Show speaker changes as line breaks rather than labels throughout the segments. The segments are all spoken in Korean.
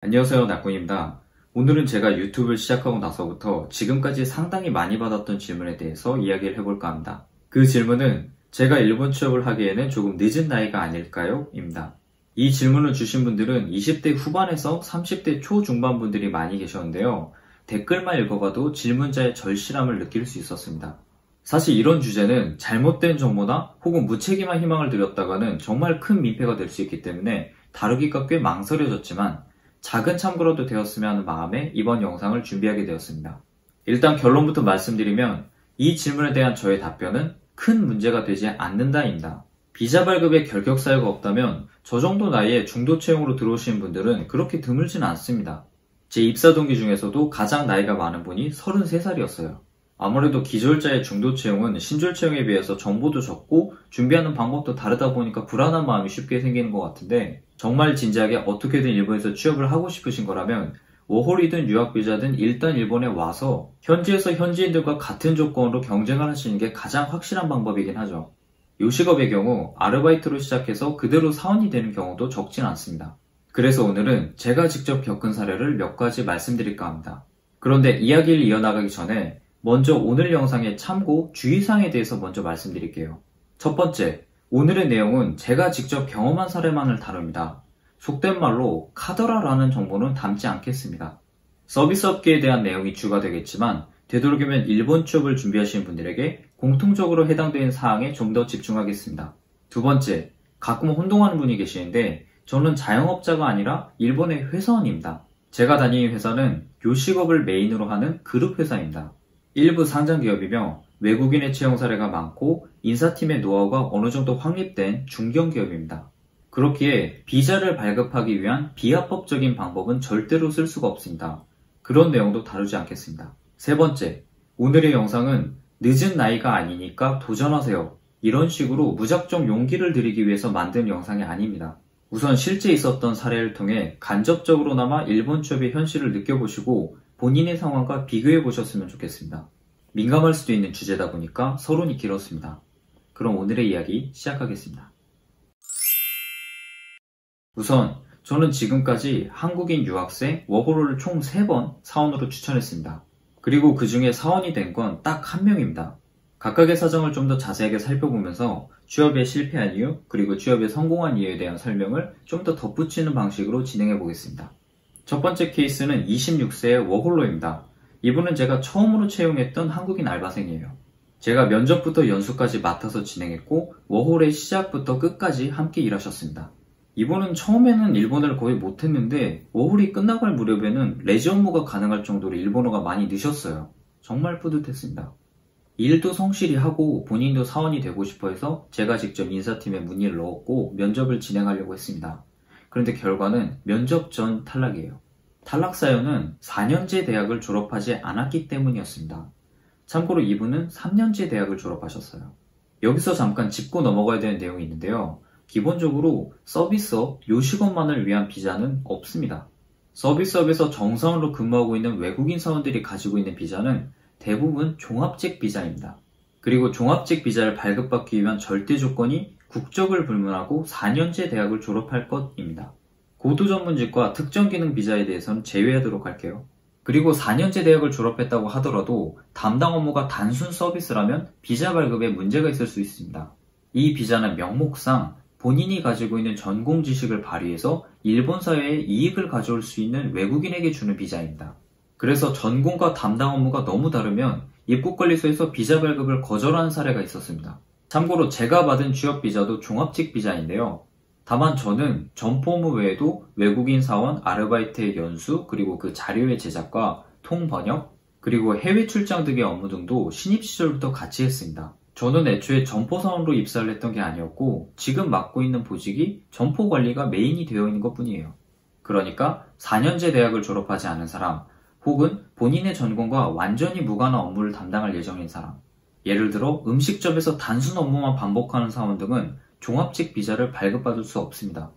안녕하세요, 낙군입니다. 오늘은 제가 유튜브를 시작하고 나서부터 지금까지 상당히 많이 받았던 질문에 대해서 이야기를 해볼까 합니다. 그 질문은 제가 일본 취업을 하기에는 조금 늦은 나이가 아닐까요? 입니다. 이 질문을 주신 분들은 20대 후반에서 30대 초중반 분들이 많이 계셨는데요. 댓글만 읽어봐도 질문자의 절실함을 느낄 수 있었습니다. 사실 이런 주제는 잘못된 정보나 혹은 무책임한 희망을 드렸다가는 정말 큰 민폐가 될 수 있기 때문에 다루기가 꽤 망설여졌지만 작은 참고라도 되었으면 하는 마음에 이번 영상을 준비하게 되었습니다. 일단 결론부터 말씀드리면 이 질문에 대한 저의 답변은 큰 문제가 되지 않는다입니다. 비자 발급에 결격 사유가 없다면 저 정도 나이에 중도 채용으로 들어오신 분들은 그렇게 드물진 않습니다. 제 입사 동기 중에서도 가장 나이가 많은 분이 33살이었어요. 아무래도 기졸자의 중도 채용은 신졸 채용에 비해서 정보도 적고 준비하는 방법도 다르다 보니까 불안한 마음이 쉽게 생기는 것 같은데 정말 진지하게 어떻게든 일본에서 취업을 하고 싶으신 거라면 워홀이든 유학비자든 일단 일본에 와서 현지에서 현지인들과 같은 조건으로 경쟁을 하시는 게 가장 확실한 방법이긴 하죠. 요식업의 경우 아르바이트로 시작해서 그대로 사원이 되는 경우도 적진 않습니다. 그래서 오늘은 제가 직접 겪은 사례를 몇 가지 말씀드릴까 합니다. 그런데 이야기를 이어나가기 전에 먼저 오늘 영상의 참고 주의사항에 대해서 먼저 말씀드릴게요. 첫 번째, 오늘의 내용은 제가 직접 경험한 사례만을 다룹니다. 속된 말로 카더라라는 정보는 담지 않겠습니다. 서비스 업계에 대한 내용이 주가 되겠지만 되도록이면 일본 취업을 준비하시는 분들에게 공통적으로 해당되는 사항에 좀 더 집중하겠습니다. 두 번째, 가끔 혼동하는 분이 계시는데 저는 자영업자가 아니라 일본의 회사원입니다. 제가 다니는 회사는 요식업을 메인으로 하는 그룹 회사입니다. 일부 상장기업이며 외국인의 채용 사례가 많고 인사팀의 노하우가 어느 정도 확립된 중견기업입니다. 그렇기에 비자를 발급하기 위한 비합법적인 방법은 절대로 쓸 수가 없습니다. 그런 내용도 다루지 않겠습니다. 세 번째, 오늘의 영상은 늦은 나이가 아니니까 도전하세요. 이런 식으로 무작정 용기를 드리기 위해서 만든 영상이 아닙니다. 우선 실제 있었던 사례를 통해 간접적으로나마 일본 취업의 현실을 느껴보시고 본인의 상황과 비교해 보셨으면 좋겠습니다. 민감할 수도 있는 주제다 보니까 서론이 길었습니다. 그럼 오늘의 이야기 시작하겠습니다. 우선 저는 지금까지 한국인 유학생 워홀을 총 3번 사원으로 추천했습니다. 그리고 그 중에 사원이 된 건 딱 1명입니다. 각각의 사정을 좀 더 자세하게 살펴보면서 취업에 실패한 이유, 그리고 취업에 성공한 이유에 대한 설명을 좀 더 덧붙이는 방식으로 진행해 보겠습니다. 첫 번째 케이스는 26세의 워홀러입니다. 이분은 제가 처음으로 채용했던 한국인 알바생이에요. 제가 면접부터 연수까지 맡아서 진행했고 워홀의 시작부터 끝까지 함께 일하셨습니다. 이분은 처음에는 일본어를 거의 못했는데 워홀이 끝나갈 무렵에는 레지 업무가 가능할 정도로 일본어가 많이 느셨어요. 정말 뿌듯했습니다. 일도 성실히 하고 본인도 사원이 되고 싶어 해서 제가 직접 인사팀에 문의를 넣었고 면접을 진행하려고 했습니다. 그런데 결과는 면접 전 탈락이에요. 탈락 사유는 4년제 대학을 졸업하지 않았기 때문이었습니다. 참고로 이분은 3년제 대학을 졸업하셨어요. 여기서 잠깐 짚고 넘어가야 되는 내용이 있는데요. 기본적으로 서비스업, 요식업만을 위한 비자는 없습니다. 서비스업에서 정상으로 근무하고 있는 외국인 사원들이 가지고 있는 비자는 대부분 종합직 비자입니다. 그리고 종합직 비자를 발급받기 위한 절대 조건이 국적을 불문하고 4년제 대학을 졸업할 것입니다. 고도 전문직과 특정 기능 비자에 대해서는 제외하도록 할게요. 그리고 4년제 대학을 졸업했다고 하더라도 담당 업무가 단순 서비스라면 비자 발급에 문제가 있을 수 있습니다. 이 비자는 명목상 본인이 가지고 있는 전공 지식을 발휘해서 일본 사회에 이익을 가져올 수 있는 외국인에게 주는 비자입니다. 그래서 전공과 담당 업무가 너무 다르면 입국관리소에서 비자 발급을 거절하는 사례가 있었습니다. 참고로 제가 받은 취업 비자도 종합직 비자인데요. 다만 저는 점포 업무 외에도 외국인 사원, 아르바이트의 연수, 그리고 그 자료의 제작과 통번역, 그리고 해외 출장 등의 업무 등도 신입 시절부터 같이 했습니다. 저는 애초에 점포 사원으로 입사를 했던 게 아니었고 지금 맡고 있는 보직이 점포 관리가 메인이 되어 있는 것 뿐이에요. 그러니까 4년제 대학을 졸업하지 않은 사람, 혹은 본인의 전공과 완전히 무관한 업무를 담당할 예정인 사람, 예를 들어 음식점에서 단순 업무만 반복하는 사원 등은 종합직 비자를 발급받을 수 없습니다.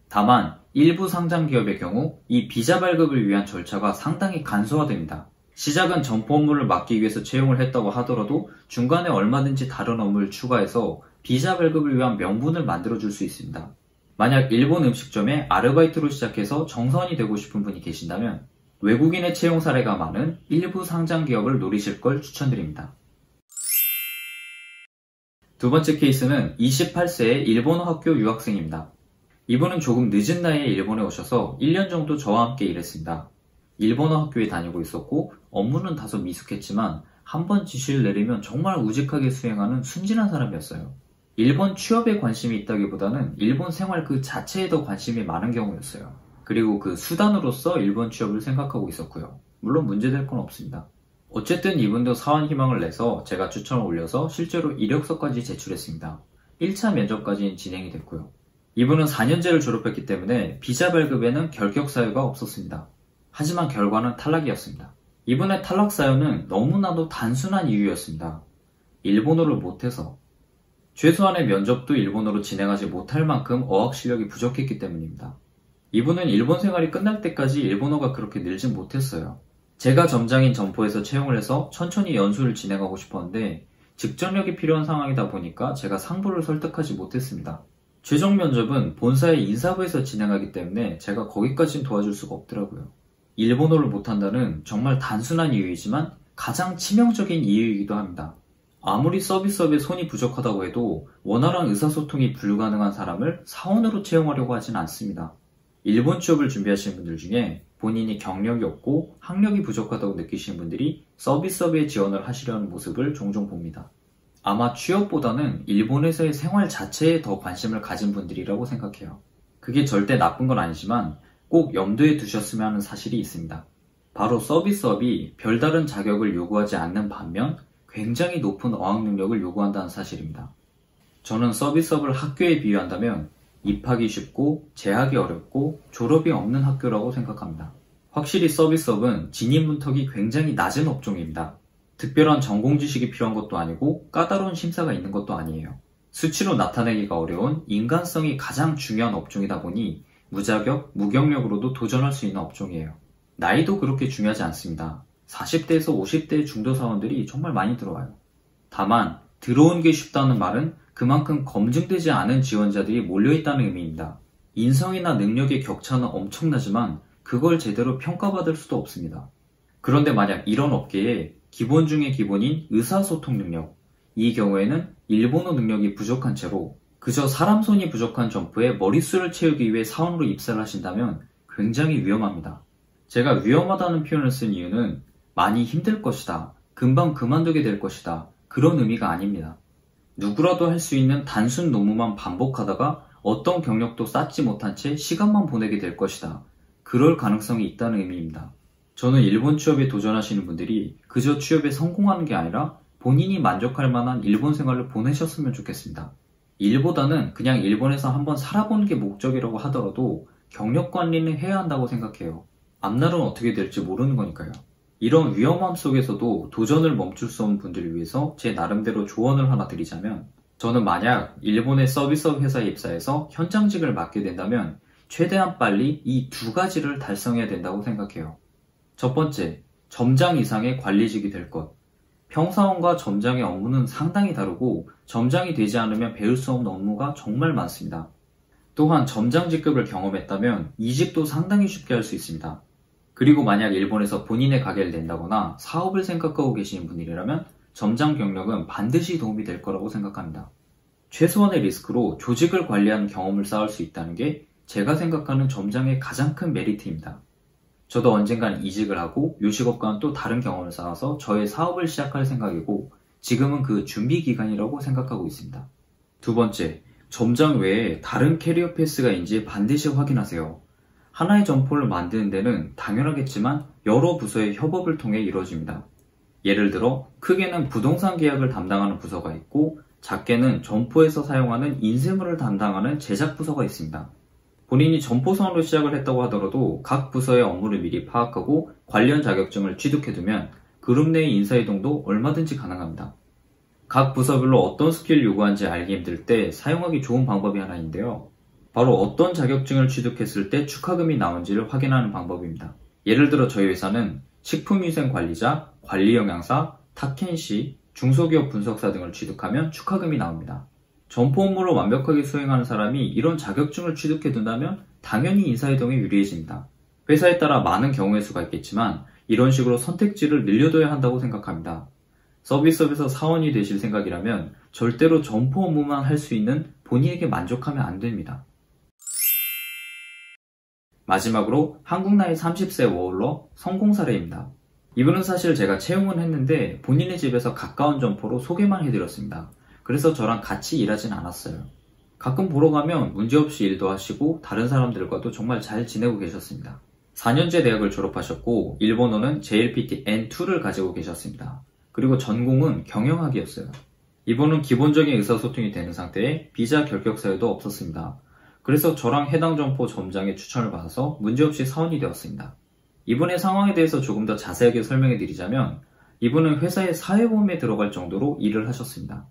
다만 일부 상장 기업의 경우 이 비자 발급을 위한 절차가 상당히 간소화됩니다. 시작은 점포 업무를 맡기 위해서 채용을 했다고 하더라도 중간에 얼마든지 다른 업무를 추가해서 비자 발급을 위한 명분을 만들어줄 수 있습니다. 만약 일본 음식점에 아르바이트로 시작해서 정선이 되고 싶은 분이 계신다면 외국인의 채용 사례가 많은 일부 상장 기업을 노리실 걸 추천드립니다. 두 번째 케이스는 28세의 일본어 학교 유학생입니다. 이분은 조금 늦은 나이에 일본에 오셔서 1년 정도 저와 함께 일했습니다. 일본어 학교에 다니고 있었고 업무는 다소 미숙했지만 한번 지시를 내리면 정말 우직하게 수행하는 순진한 사람이었어요. 일본 취업에 관심이 있다기보다는 일본 생활 그 자체에 더 관심이 많은 경우였어요. 그리고 그 수단으로서 일본 취업을 생각하고 있었고요. 물론 문제될 건 없습니다. 어쨌든 이분도 사원 희망을 내서 제가 추천을 올려서 실제로 이력서까지 제출했습니다. 1차 면접까지 진행이 됐고요. 이분은 4년제를 졸업했기 때문에 비자 발급에는 결격 사유가 없었습니다. 하지만 결과는 탈락이었습니다. 이분의 탈락 사유는 너무나도 단순한 이유였습니다. 일본어를 못해서. 최소한의 면접도 일본어로 진행하지 못할 만큼 어학 실력이 부족했기 때문입니다. 이분은 일본 생활이 끝날 때까지 일본어가 그렇게 늘진 못했어요. 제가 점장인 점포에서 채용을 해서 천천히 연수를 진행하고 싶었는데 직전력이 필요한 상황이다 보니까 제가 상부를 설득하지 못했습니다. 최종 면접은 본사의 인사부에서 진행하기 때문에 제가 거기까지는 도와줄 수가 없더라고요. 일본어를 못한다는 정말 단순한 이유이지만 가장 치명적인 이유이기도 합니다. 아무리 서비스업에 손이 부족하다고 해도 원활한 의사소통이 불가능한 사람을 사원으로 채용하려고 하진 않습니다. 일본 취업을 준비하시는 분들 중에 본인이 경력이 없고 학력이 부족하다고 느끼시는 분들이 서비스업에 지원을 하시려는 모습을 종종 봅니다. 아마 취업보다는 일본에서의 생활 자체에 더 관심을 가진 분들이라고 생각해요. 그게 절대 나쁜 건 아니지만 꼭 염두에 두셨으면 하는 사실이 있습니다. 바로 서비스업이 별다른 자격을 요구하지 않는 반면 굉장히 높은 어학 능력을 요구한다는 사실입니다. 저는 서비스업을 학교에 비유한다면 입학이 쉽고 재학이 어렵고 졸업이 없는 학교라고 생각합니다. 확실히 서비스업은 진입 문턱이 굉장히 낮은 업종입니다. 특별한 전공 지식이 필요한 것도 아니고 까다로운 심사가 있는 것도 아니에요. 수치로 나타내기가 어려운 인간성이 가장 중요한 업종이다 보니 무자격, 무경력으로도 도전할 수 있는 업종이에요. 나이도 그렇게 중요하지 않습니다. 40대에서 50대 중도 사원들이 정말 많이 들어와요. 다만 들어온 게 쉽다는 말은 그만큼 검증되지 않은 지원자들이 몰려있다는 의미입니다. 인성이나 능력의 격차는 엄청나지만 그걸 제대로 평가받을 수도 없습니다. 그런데 만약 이런 업계에 기본 중의 기본인 의사소통 능력, 이 경우에는 일본어 능력이 부족한 채로 그저 사람 손이 부족한 점포에 머릿수를 채우기 위해 사원으로 입사를 하신다면 굉장히 위험합니다. 제가 위험하다는 표현을 쓴 이유는 많이 힘들 것이다, 금방 그만두게 될 것이다, 그런 의미가 아닙니다. 누구라도 할 수 있는 단순 노무만 반복하다가 어떤 경력도 쌓지 못한 채 시간만 보내게 될 것이다. 그럴 가능성이 있다는 의미입니다. 저는 일본 취업에 도전하시는 분들이 그저 취업에 성공하는 게 아니라 본인이 만족할 만한 일본 생활을 보내셨으면 좋겠습니다. 일보다는 그냥 일본에서 한번 살아보는 게 목적이라고 하더라도 경력 관리는 해야 한다고 생각해요. 앞날은 어떻게 될지 모르는 거니까요. 이런 위험함 속에서도 도전을 멈출 수 없는 분들을 위해서 제 나름대로 조언을 하나 드리자면, 저는 만약 일본의 서비스업 회사에 입사해서 현장직을 맡게 된다면 최대한 빨리 이 두 가지를 달성해야 된다고 생각해요. 첫 번째, 점장 이상의 관리직이 될 것. 평사원과 점장의 업무는 상당히 다르고 점장이 되지 않으면 배울 수 없는 업무가 정말 많습니다. 또한 점장 직급을 경험했다면 이직도 상당히 쉽게 할 수 있습니다. 그리고 만약 일본에서 본인의 가게를 낸다거나 사업을 생각하고 계시는 분이라면 점장 경력은 반드시 도움이 될 거라고 생각합니다. 최소한의 리스크로 조직을 관리하는 경험을 쌓을 수 있다는 게 제가 생각하는 점장의 가장 큰 메리트입니다. 저도 언젠간 이직을 하고 요식업과는 또 다른 경험을 쌓아서 저의 사업을 시작할 생각이고 지금은 그 준비 기간이라고 생각하고 있습니다. 두 번째, 점장 외에 다른 캐리어 패스가 있는지 반드시 확인하세요. 하나의 점포를 만드는 데는 당연하겠지만 여러 부서의 협업을 통해 이루어집니다. 예를 들어 크게는 부동산 계약을 담당하는 부서가 있고 작게는 점포에서 사용하는 인쇄물을 담당하는 제작 부서가 있습니다. 본인이 점포사원으로 시작을 했다고 하더라도 각 부서의 업무를 미리 파악하고 관련 자격증을 취득해두면 그룹 내의 인사이동도 얼마든지 가능합니다. 각 부서별로 어떤 스킬을 요구하는지 알기 힘들 때 사용하기 좋은 방법이 하나 있는데요. 바로 어떤 자격증을 취득했을 때 축하금이 나온지를 확인하는 방법입니다. 예를 들어 저희 회사는 식품위생관리자, 관리영양사, 타켄시, 중소기업 분석사 등을 취득하면 축하금이 나옵니다. 점포 업무를 완벽하게 수행하는 사람이 이런 자격증을 취득해둔다면 당연히 인사이동에 유리해집니다. 회사에 따라 많은 경우의 수가 있겠지만 이런 식으로 선택지를 늘려둬야 한다고 생각합니다. 서비스업에서 사원이 되실 생각이라면 절대로 점포 업무만 할 수 있는 본인에게 만족하면 안 됩니다. 마지막으로 한국 나이 30세 워홀러 성공 사례입니다. 이분은 사실 제가 채용은 했는데 본인의 집에서 가까운 점포로 소개만 해드렸습니다. 그래서 저랑 같이 일하진 않았어요. 가끔 보러 가면 문제없이 일도 하시고 다른 사람들과도 정말 잘 지내고 계셨습니다. 4년제 대학을 졸업하셨고 일본어는 JLPT N2를 가지고 계셨습니다. 그리고 전공은 경영학이었어요. 이분은 기본적인 의사소통이 되는 상태에 비자 결격 사유도 없었습니다. 그래서 저랑 해당 점포 점장의 추천을 받아서 문제없이 사원이 되었습니다. 이분의 상황에 대해서 조금 더 자세하게 설명해 드리자면 이분은 회사의 사회보험에 들어갈 정도로 일을 하셨습니다.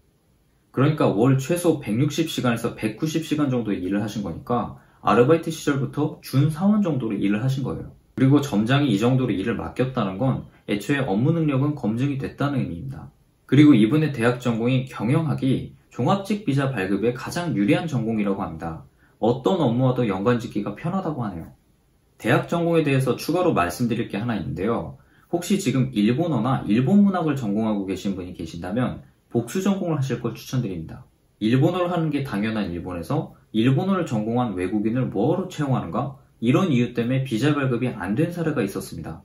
그러니까 월 최소 160시간에서 190시간 정도 일을 하신 거니까 아르바이트 시절부터 준 사원 정도로 일을 하신 거예요. 그리고 점장이 이 정도로 일을 맡겼다는 건 애초에 업무 능력은 검증이 됐다는 의미입니다. 그리고 이분의 대학 전공인 경영학이 종합직 비자 발급에 가장 유리한 전공이라고 합니다. 어떤 업무와도 연관짓기가 편하다고 하네요. 대학 전공에 대해서 추가로 말씀드릴 게 하나 있는데요. 혹시 지금 일본어나 일본 문학을 전공하고 계신 분이 계신다면 복수 전공을 하실 걸 추천드립니다. 일본어를 하는 게 당연한 일본에서 일본어를 전공한 외국인을 뭐하러 채용하는가? 이런 이유 때문에 비자 발급이 안 된 사례가 있었습니다.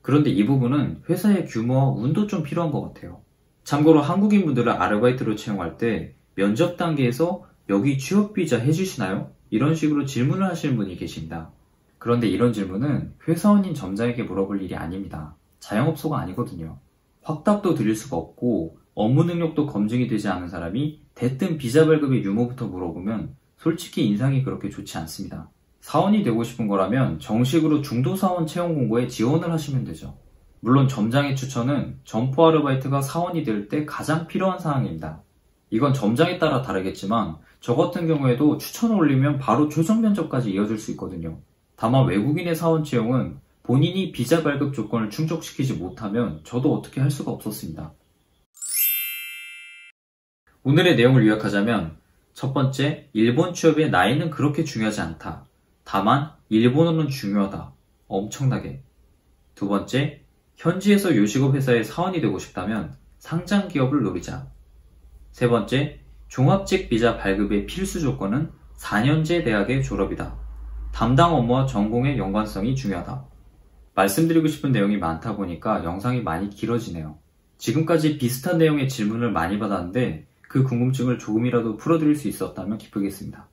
그런데 이 부분은 회사의 규모와 운도 좀 필요한 것 같아요. 참고로 한국인분들을 아르바이트로 채용할 때 면접 단계에서 여기 취업비자 해주시나요? 이런 식으로 질문을 하시는 분이 계십니다. 그런데 이런 질문은 회사원인 점장에게 물어볼 일이 아닙니다. 자영업소가 아니거든요. 확답도 드릴 수가 없고 업무 능력도 검증이 되지 않은 사람이 대뜸 비자 발급의 유무부터 물어보면 솔직히 인상이 그렇게 좋지 않습니다. 사원이 되고 싶은 거라면 정식으로 중도사원 채용 공고에 지원을 하시면 되죠. 물론 점장의 추천은 점포 아르바이트가 사원이 될 때 가장 필요한 사항입니다. 이건 점장에 따라 다르겠지만 저 같은 경우에도 추천을 올리면 바로 최종 면접까지 이어질 수 있거든요. 다만 외국인의 사원 채용은 본인이 비자 발급 조건을 충족시키지 못하면 저도 어떻게 할 수가 없었습니다. 오늘의 내용을 요약하자면 첫 번째, 일본 취업의 나이는 그렇게 중요하지 않다. 다만 일본어는 중요하다. 엄청나게. 두 번째, 현지에서 요식업 회사의 사원이 되고 싶다면 상장 기업을 노리자. 세 번째, 종합직 비자 발급의 필수 조건은 4년제 대학의 졸업이다. 담당 업무와 전공의 연관성이 중요하다. 말씀드리고 싶은 내용이 많다 보니까 영상이 많이 길어지네요. 지금까지 비슷한 내용의 질문을 많이 받았는데 그 궁금증을 조금이라도 풀어드릴 수 있었다면 기쁘겠습니다.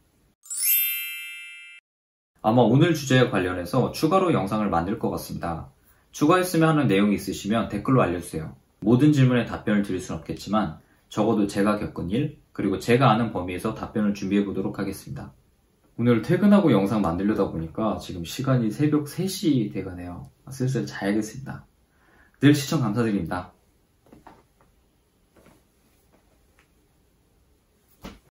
아마 오늘 주제와 관련해서 추가로 영상을 만들 것 같습니다. 추가했으면 하는 내용이 있으시면 댓글로 알려주세요. 모든 질문에 답변을 드릴 수는 없겠지만 적어도 제가 겪은 일, 그리고 제가 아는 범위에서 답변을 준비해 보도록 하겠습니다. 오늘 퇴근하고 영상 만들려다 보니까 지금 시간이 새벽 3시 돼가네요. 슬슬 자야겠습니다. 늘 시청 감사드립니다.